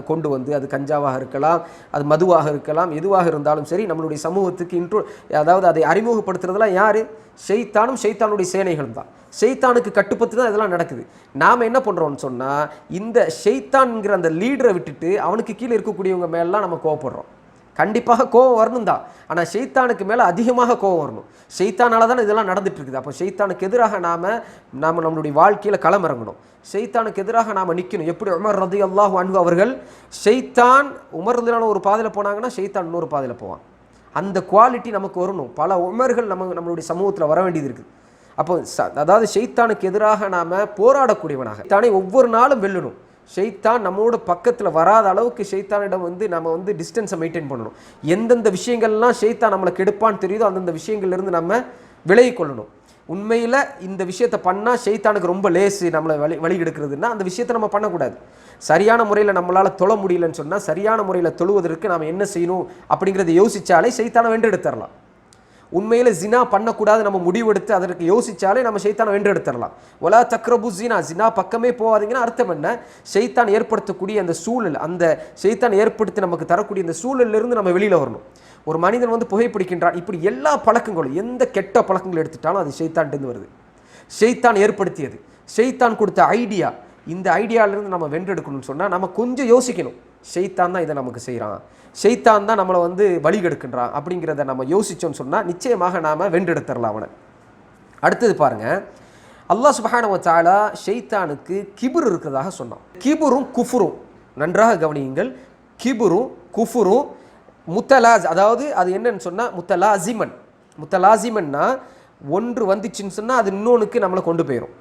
கொண்டு அது கஞ்சாவாக இருக்கலாம், அது மதுவாக இருக்கலாம், எதுவாக இருந்தாலும் சரி நம்மளுடைய சமூகத்துக்கு அதாவது அதை அறிமுகப்படுத்துறதுலாம் யார்? ஷைத்தானும் ஷைத்தானுடைய சேனைகளும் தான். ஷைத்தானுக்கு கட்டுப்பட்டு தான் இதெல்லாம் நடக்குது. நாம் என்ன பண்ணுறோம்னு சொன்னால், இந்த ஷைத்தான்ங்கிற அந்த லீடரை விட்டுட்டு அவனுக்கு கீழே இருக்கக்கூடியவங்க மேலாம் நம்ம கோவப்படுறோம். கண்டிப்பாக கோவம் வரணும் தான், ஆனால் ஷைத்தானுக்கு மேலே அதிகமாக கோவம் வரணும். ஷைத்தானால தான் இதெல்லாம் நடந்துட்டு இருக்குது. அப்போ ஷைத்தானுக்கு எதிராக நாம் நம்மளுடைய வாழ்க்கையில் களமிறங்கணும். ஷைத்தானுக்கு எதிராக நாம் நிற்கணும். எப்படி உமர் ரலியல்லாஹு அன்ஹு அவர்கள், ஷைத்தான் உமர் ரலியல்லாஹு ஒரு பாதையில் போனாங்கன்னா ஷைத்தான் இன்னொரு பாதையில் போவான். அந்த குவாலிட்டி நமக்கு வரணும். பல உமர்கள் நம்மளுடைய சமூகத்தில் வர வேண்டியது இருக்குது. அப்போ அதாவது ஷைத்தானுக்கு எதிராக நாம் போராடக்கூடியவனாக தானே ஒவ்வொரு நாளும் வெல்லணும். ஷைத்தான் நம்மோட பக்கத்தில் வராத அளவுக்கு ஷைத்தானிடம் நம்ம டிஸ்டன்ஸை மெயின்டைன் பண்ணணும். எந்தெந்த விஷயங்கள்லாம் ஷைத்தான் நம்மளை கெடுப்பான்னு தெரியுதோ அந்தந்த விஷயங்கள்லேருந்து நம்ம விலகி கொள்ளணும். உண்மையில் இந்த விஷயத்தை பண்ணால் ஷைத்தானுக்கு ரொம்ப லேசு நம்மளை வழி எடுக்கிறதுனா அந்த விஷயத்தை நம்ம பண்ணக்கூடாது. சரியான முறையில் நம்மளால் தொழ முடியலன்னு சொன்னால் சரியான முறையில் தொழுவதற்கு நாம் என்ன செய்யணும் அப்படிங்கிறத யோசித்தாலே ஷைத்தானை வென்றெடுத்துடலாம். உண்மையில் ஜினா பண்ணக்கூடாது நம்ம முடிவெடுத்து அதற்கு யோசித்தாலே நம்ம ஷைத்தானை வென்றெடுத்துடலாம். ஒலா தக்ரபு ஜினா, ஜினா பக்கமே போகாதீங்கன்னா அர்த்தம் என்ன? ஷைத்தான் ஏற்படுத்தக்கூடிய அந்த சூழல், அந்த ஷைத்தான் ஏற்படுத்தி நமக்கு தரக்கூடிய அந்த சூழலிலிருந்து நம்ம வெளியில் வரணும். ஒரு மனிதன் புகைப்பிடிக்கின்றான், இப்படி எல்லா பழக்கங்களும், எந்த கெட்ட பழக்கங்கள் எடுத்துட்டாலும் அது ஷைத்தான்ட்டு வருது. ஷைத்தான் ஏற்படுத்தியது, ஷைத்தான் கொடுத்த ஐடியா. இந்த ஐடியாவிலிருந்து நம்ம வென்றெடுக்கணும்னு சொன்னால் நம்ம கொஞ்சம் யோசிக்கணும். ஷைத்தான் தான் இதை நமக்கு செய்கிறான், ஷைத்தான் தான் நம்மளை வழிகெடுக்கின்றான் அப்படிங்கிறத நம்ம யோசித்தோம்னு சொன்னால் நிச்சயமாக நாம் வென்றெடுத்துடலாம் அவனை. அடுத்தது பாருங்கள், அல்லாஹ் சுப்ஹானஹு வ தஆலா ஷைத்தானுக்கு கிபுர் இருக்கிறதாக சொன்னான். கிபுரும் குஃபுரும் நன்றாக கவனியுங்கள். கிபுரும் குஃபுரும் முத்தலாஸ், அதாவது அது என்னன்னு சொன்னால் முத்தலாசிமன். முத்தலாசிமன்னா ஒன்று வந்துச்சுன்னு சொன்னால் அது இன்னொன்றுக்கு நம்மளை கொண்டு போயிடும்.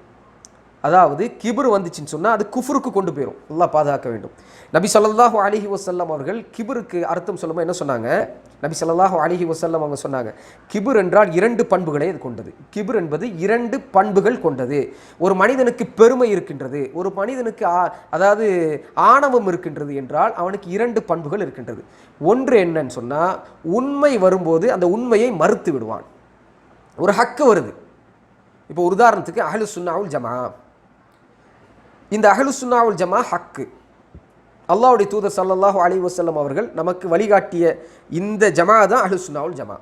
அதாவது கிபுர் வந்துச்சுன்னு சொன்னால் அது குஃபுருக்கு கொண்டு போயிடும். அல்லாஹ் பாதுகாக்க வேண்டும். நபி ஸல்லல்லாஹு அலைஹி வஸல்லம் அவர்கள் கிபுருக்கு அர்த்தம் சொல்லும்போது என்ன சொன்னாங்க? நபி ஸல்லல்லாஹு அலைஹி வஸல்லம் அவங்க சொன்னாங்க, கிபுர் என்றால் 2 பண்புகளை அது கொண்டது. கிபுர் என்பது 2 பண்புகள் கொண்டது. ஒரு மனிதனுக்கு பெருமை இருக்கின்றது, ஒரு மனிதனுக்கு அதாவது ஆணவம் இருக்கின்றது என்றால் அவனுக்கு 2 பண்புகள் இருக்கின்றது. ஒன்று என்னன்னு சொன்னால், உண்மை வரும்போது அந்த உண்மையை மறுத்து விடுவான். ஒரு ஹக்கு வருது, இப்போ ஒரு உதாரணத்துக்கு அஹ்லுஸ் சுன்னா வல் ஜமா. இந்த அஹ்லுஸ் சுன்னா வல் ஜமா ஹக்கு. அல்லாஹ்வுடைய தூதர் ஸல்லல்லாஹு அலைஹி வஸல்லம் அவர்கள் நமக்கு வழிகாட்டிய இந்த ஜமா தான் அஹ்லுஸ் சுன்னா வல் ஜமா.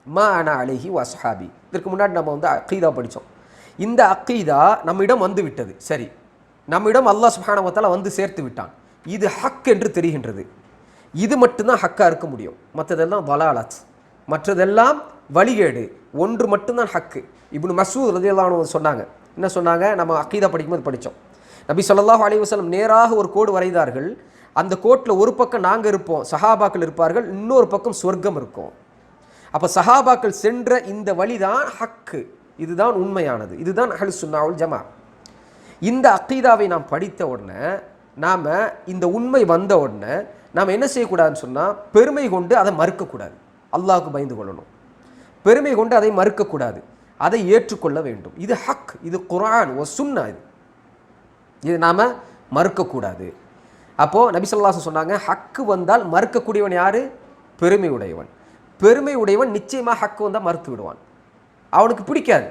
மா அனா அலைஹி வ அஸ்ஹாபி. இதற்கு முன்னாடி நம்ம அக்கீதா படித்தோம். இந்த அக்கீதா நம்மிடம் வந்து விட்டது. சரி, நம்மிடம் அல்லாஹ் சுப்ஹானஹு வ தஆலா சேர்த்து விட்டான். இது ஹக் என்று தெரிகின்றது. இது மட்டும்தான் ஹக்காக இருக்க முடியும், மற்றதெல்லாம் வலாலத், மற்றதெல்லாம் வழிகேடு. ஒன்று மட்டும்தான் ஹக்கு. இப்னு மஸ்ஊத் ரலியல்லாஹு அன்ஹு சொன்னாங்க. என்ன சொன்னாங்க? நம்ம அகீதா படிக்கும்போது படித்தோம். நபி ஸல்லல்லாஹு அலைஹி வஸல்லம் நேராக ஒரு கோடு வரைந்தார்கள். அந்த கோட்டில் ஒரு பக்கம் நாங்கள் இருப்போம், சஹாபாக்கள் இருப்பார்கள், இன்னொரு பக்கம் சொர்க்கம் இருக்கும். அப்போ சஹாபாக்கள் சென்ற இந்த வழிதான் ஹக்கு, இதுதான் உண்மையானது, இதுதான் அஹ்லுஸ் சுன்னah வல் ஜமாஅ. இந்த அகீதாவை நாம் படித்த உடனே, நாம் இந்த உண்மை வந்த உடனே நாம் என்ன செய்யக்கூடாதுன்னு சொன்னால், பெருமை கொண்டு அதை மறுக்கக்கூடாது. அல்லாஹ்வுக்கு பயந்து கொள்ளணும். பெருமை கொண்டு அதை மறுக்கக்கூடாது, அதை ஏற்றுக்கொள்ள வேண்டும். இது ஹக், இது குர்ஆன் வ சுன்னா, இது நாம் மறுக்கக்கூடாது. அப்போது நபி ஸல்லல்லாஹு அலைஹி வஸல்லம் சொன்னாங்க, ஹக்கு வந்தால் மறுக்கக்கூடியவன் யார்? பெருமை உடையவன். பெருமை உடையவன் நிச்சயமாக ஹக்கு வந்தால் மறுத்து விடுவான். அவனுக்கு பிடிக்காது,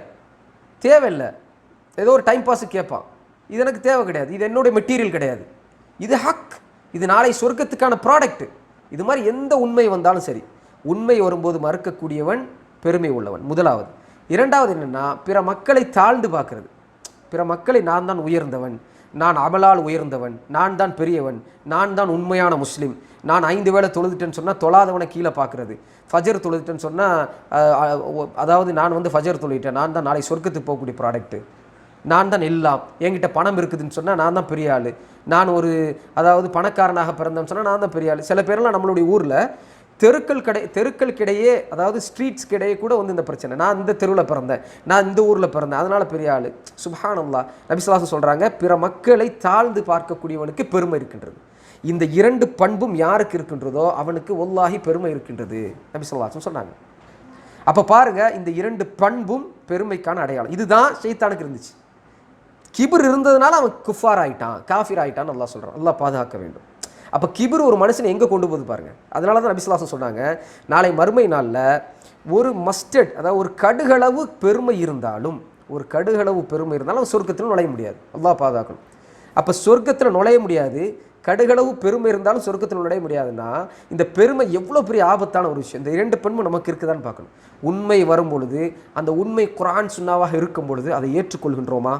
தேவையில்லை, ஏதோ ஒரு டைம் பாஸு கேட்பான். இது எனக்கு தேவை கிடையாது, இது என்னுடைய மெட்டீரியல் கிடையாது. இது ஹக், இது நாளை சொர்க்கத்துக்கான ப்ராடக்ட். இது மாதிரி எந்த உண்மை வந்தாலும் சரி, உண்மை வரும்போது மறுக்கக்கூடியவன் பெருமை உள்ளவன், முதலாவது. இரண்டாவது என்னென்னா, பிற மக்களை தாழ்ந்து பார்க்கறது. பிற மக்களை நான் தான் உயர்ந்தவன், நான் அமலால் உயர்ந்தவன், நான் தான் பெரியவன், நான் தான் உண்மையான முஸ்லீம், நான் 5 வேளை தொழுதுட்டேன்னு சொன்னால் தொழாதவனை கீழே பார்க்குறது. ஃபஜர் தொழுதுட்டேன்னு சொன்னால், அதாவது நான் வந்து ஃபஜர் தொழுகிட்டேன், நான் தான் நாளை சொர்க்கத்துக்கு போகக்கூடிய ப்ராடக்ட்டு, நான் தான் எல்லாம், என்கிட்ட பணம் இருக்குதுன்னு சொன்னால் நான் தான் பெரிய ஆள், நான் ஒரு அதாவது பணக்காரனாக பிறந்தேன்னு சொன்னால் நான் தான் பெரிய ஆள். சில பேரெல்லாம் நம்மளுடைய ஊரில் தெருக்களுக்கிடையே, அதாவது ஸ்ட்ரீட்ஸ்கிடையே கூட வந்து இந்த பிரச்சனை, நான் இந்த தெருவில் பிறந்தேன், நான் இந்த ஊரில் பிறந்தேன், அதனால் பெரிய ஆள். சுப்ஹானல்லாஹ். நபி ஸல்லல்லாஹு அலைஹி வஸல்லம் சொல்கிறாங்க, பிற மக்களை தாழ்ந்து பார்க்கக்கூடியவனுக்கு பெருமை இருக்கின்றது. இந்த 2 பண்பும் யாருக்கு இருக்கின்றதோ அவனுக்கு வல்லாஹி பெருமை இருக்கின்றது, நபி ஸல்லல்லாஹு அலைஹி வஸல்லம் சொன்னாங்க. அப்போ பாருங்கள், இந்த 2 பண்பும் பெருமைக்கான அடையாளம். இதுதான் ஷைத்தானுக்கு இருந்துச்சு. கிபர் இருந்ததுனால அவன் குஃபார் ஆகிட்டான், காஃபிர் ஆகிட்டான்னு அல்லாஹ் சொல்கிறான். அல்லாஹ் பாதுகாக்க வேண்டும். அப்போ கிபர் ஒரு மனுஷனை எங்கே கொண்டு போகுது பாருங்கள். அதனால தான் நபி ஸல்லல்லாஹு அலைஹி வஸல்லம் சொன்னாங்க, நாளை மறுமை நாளில் ஒரு மஸ்டர்ட், அதாவது ஒரு கடுகளவு பெருமை இருந்தாலும், ஒரு கடுகளவு பெருமை இருந்தாலும் சொர்க்கத்தில் நுழைய முடியாது. அல்லாஹ் பாதுகாக்கணும். அப்போ சொர்க்கத்தில் நுழைய முடியாது, கடுகளவு பெருமை இருந்தாலும் சொர்க்கத்தில் நுழைய முடியாதுன்னா, இந்த பெருமை எவ்வளோ பெரிய ஆபத்தான ஒரு விஷயம். இந்த 2 பண்பு நமக்கு இருக்குதான்னு பார்க்கணும். உண்மை வரும் பொழுது, அந்த உண்மை குர்ஆன் சுன்னாவாக இருக்கும் பொழுது அதை ஏற்றுக்கொள்கின்றோமா?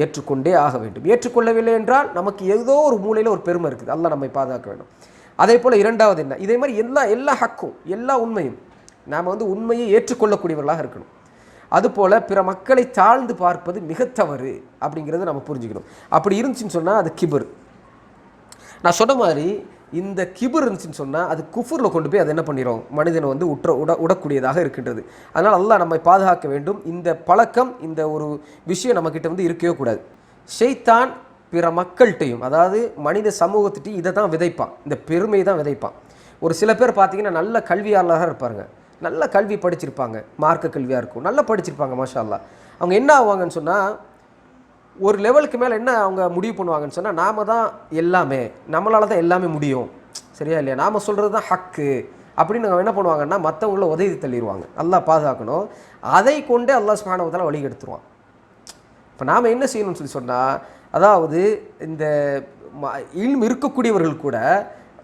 ஏற்றுக்கொண்டே ஆக வேண்டும். ஏற்றுக்கொள்ளவில்லை என்றால் நமக்கு ஏதோ ஒரு மூலையில் ஒரு பெருமை இருக்குது. அல்லாஹ் நம்மை பாதுகாக்க வேண்டும். அதே போல் இரண்டாவது என்ன, இதே மாதிரி எல்லா ஹக்கும், எல்லா உண்மையும் நாம் வந்து உண்மையை ஏற்றுக்கொள்ளக்கூடியவர்களாக இருக்கணும். அதுபோல் பிற மக்களை தாழ்ந்து பார்ப்பது மிக தவறு அப்படிங்கிறத நம்ம புரிஞ்சுக்கணும். அப்படி இருந்துச்சுன்னு சொன்னால் அது கிபர். நான் சொன்ன மாதிரி இந்த கிபர் இருந்துச்சுன்னு சொன்னால் அது குஃபுரில் கொண்டு போய் அதை என்ன பண்ணிடும், மனிதனை வந்து உடக்கூடியதாக இருக்கின்றது. அதனால் அல்லாஹ் நம்மை பாதுகாக்க வேண்டும். இந்த பழக்கம், இந்த ஒரு விஷயம் நம்மக்கிட்ட வந்து இருக்கவே கூடாது. ஷைத்தான் பிற மக்கள்கிட்டையும், அதாவது மனித சமூகத்திட்டையும் இதை தான் விதைப்பான், இந்த பெருமை தான் விதைப்பான். ஒரு சில பேர் பார்த்தீங்கன்னா நல்ல கல்வியாளராக இருப்பாங்க, நல்ல கல்வி படிச்சிருப்பாங்க, மார்க்க கல்வியாக இருக்கும், நல்லா படிச்சிருப்பாங்க, மாஷா அல்லாஹ். அவங்க என்ன ஆவாங்கன்னு சொன்னால், ஒரு லெவலுக்கு மேலே என்ன அவங்க முடிவு பண்ணுவாங்கன்னு சொன்னால், நாம் தான் எல்லாமே, நம்மளால் தான் எல்லாமே முடியும், சரியா இல்லையா, நாம் சொல்கிறது தான் ஹக்கு அப்படின்னு அவங்க என்ன பண்ணுவாங்கன்னா மற்றவங்கள உதவி தள்ளிடுவாங்க. அல்லாஹ் பாதுகாக்கணும். அதை கொண்டே அல்லாஹ் சுப்ஹானஹு வ தஆலா வழி எடுத்துருவான். இப்போ நாம் என்ன செய்யணும்னு சொல்லி சொன்னால், அதாவது இந்த இல்ம் இருக்கக்கூடியவர்கள் கூட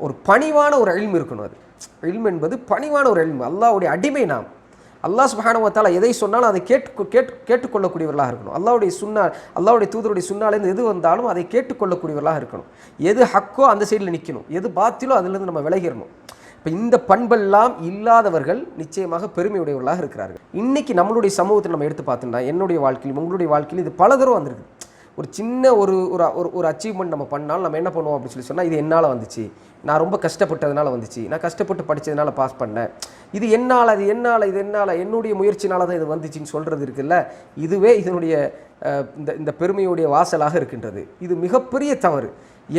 ஒரு பணிவான ஒரு இல்ம் இருக்கணும். அது இல்ம் என்பது பணிவான ஒரு இல்ம். அல்லாஹ்வுடைய அடிமை நாம். அல்லாஹ் சுப்ஹானஹு வ தஆலா எதை சொன்னாலும் அதை கேட்டுக்கொள்ளக்கூடியவர்களாக இருக்கணும். அல்லாஹ்வுடைய தூதருடைய சுன்னாலேருந்து எது வந்தாலும் அதை கேட்டுக்கொள்ளக்கூடியவர்களாக இருக்கணும். எது ஹக்கோ அந்த சைடில் நிற்கணும், எது பாத்திலோ அதிலிருந்து நம்ம விலகிடணும். இப்போ இந்த பண்பெல்லாம் இல்லாதவர்கள் நிச்சயமாக பெருமையுடையவர்களாக இருக்கிறார்கள். இன்றைக்கி நம்மளுடைய சமூகத்தில் நம்ம எடுத்து பார்த்தோம்னா, என்னுடைய வாழ்க்கையிலும் உங்களுடைய வாழ்க்கையிலும் இது பல தடவை வந்திருக்கு. ஒரு சின்ன ஒரு அச்சீவ்மெண்ட் நம்ம பண்ணாலும் நம்ம என்ன பண்ணுவோம் அப்படின்னு சொல்லி சொன்னால், இது என்னால் வந்துச்சு, நான் ரொம்ப கஷ்டப்பட்டதுனால வந்துச்சு, நான் கஷ்டப்பட்டு படித்ததுனால பாஸ் பண்ணேன், இது என்னால் என்னுடைய முயற்சினால தான் இது வந்துச்சுன்னு சொல்கிறது இருக்குல்ல, இதுவே இதனுடைய இந்த பெருமையுடைய வாசலாக இருக்கின்றது. இது மிகப்பெரிய தவறு.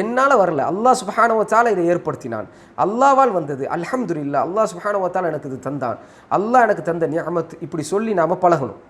என்னால் வரல, அல்லாஹ் சுப்ஹானஹு வ தஆலா இதை ஏற்படுத்தினான், அல்லாஹ்வால் வந்தது, அல்ஹம்துலில்லாஹ், அல்லாஹ் சுப்ஹானஹு வ தஆலா எனக்கு இது தந்தான், அல்லாஹ் எனக்கு தந்த நிஅமத், இப்படி சொல்லி நாம் பழகணும்.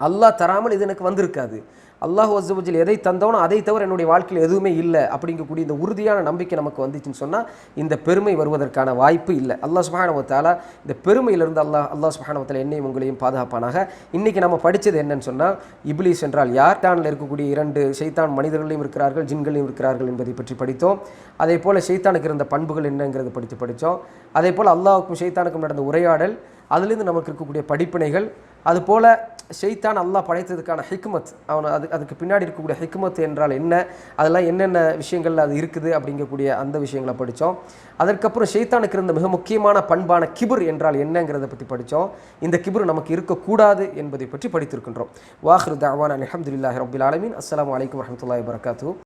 அல்லாஹ் தராமல் இது எனக்கு வந்திருக்காது, அல்லாஹ் அஸ்ஸ வ ஜல் எதை தந்தவனோ அதை தவிர என்னுடைய வாழ்க்கையில் எதுவுமே இல்லை அப்படிங்கக்கூடிய இந்த உறுதியான நம்பிக்கை நமக்கு வந்துச்சுன்னு சொன்னால் இந்த பெருமை வருவதற்கான வாய்ப்பு இல்லை. அல்லாஹ் சுப்ஹானஹு வ தஆலா இந்த பெருமையிலிருந்து அல்லாஹ் சுப்ஹானஹு வ தஆலா என்னையும் உங்களையும் பாதுகாப்பானாக. இன்றைக்கி நம்ம படித்தது என்னன்னு சொன்னால், இப்லீஸ் என்றால் யார், ஷைத்தானில் இருக்கக்கூடிய 2 ஷைத்தான் மனிதர்களையும் இருக்கிறார்கள், ஜின்களையும் இருக்கிறார்கள் என்பதை பற்றி படித்தோம். அதே போல் ஷைத்தானுக்கு இருந்த பண்புகள் என்னங்கிறது படித்தோம். அதே போல் அல்லாஹ்வுக்கும் ஷைத்தானுக்கும் நடந்த உரையாடல், அதுலேருந்து நமக்கு இருக்கக்கூடிய படிப்பினைகள், அதுபோல் ஷைத்தான் அல்லாஹ் படைத்ததுக்கான ஹிக்மத், அதுக்கு பின்னாடி இருக்கக்கூடிய ஹிக்மத் என்றால் என்ன, அதெல்லாம் என்னென்ன விஷயங்கள் அது இருக்குது அப்படிங்கக்கூடிய அந்த விஷயங்களை படித்தோம். அதற்கப்புறம் ஷைத்தானுக்கு இருந்த மிக முக்கியமான பண்பான கிபுர் என்றால் என்னங்கிறத பற்றி படித்தோம். இந்த கிபுர் நமக்கு இருக்கக்கூடாது என்பதை பற்றி படித்திருக்கின்றோம். வாஹிரு தஅவானா அல்ஹம்துலில்லாஹி ரப்பில் ஆலமீன். அஸ்ஸலாமு அலைக்கும் வரஹ்மத்துல்லாஹி வபரகாத்துஹு.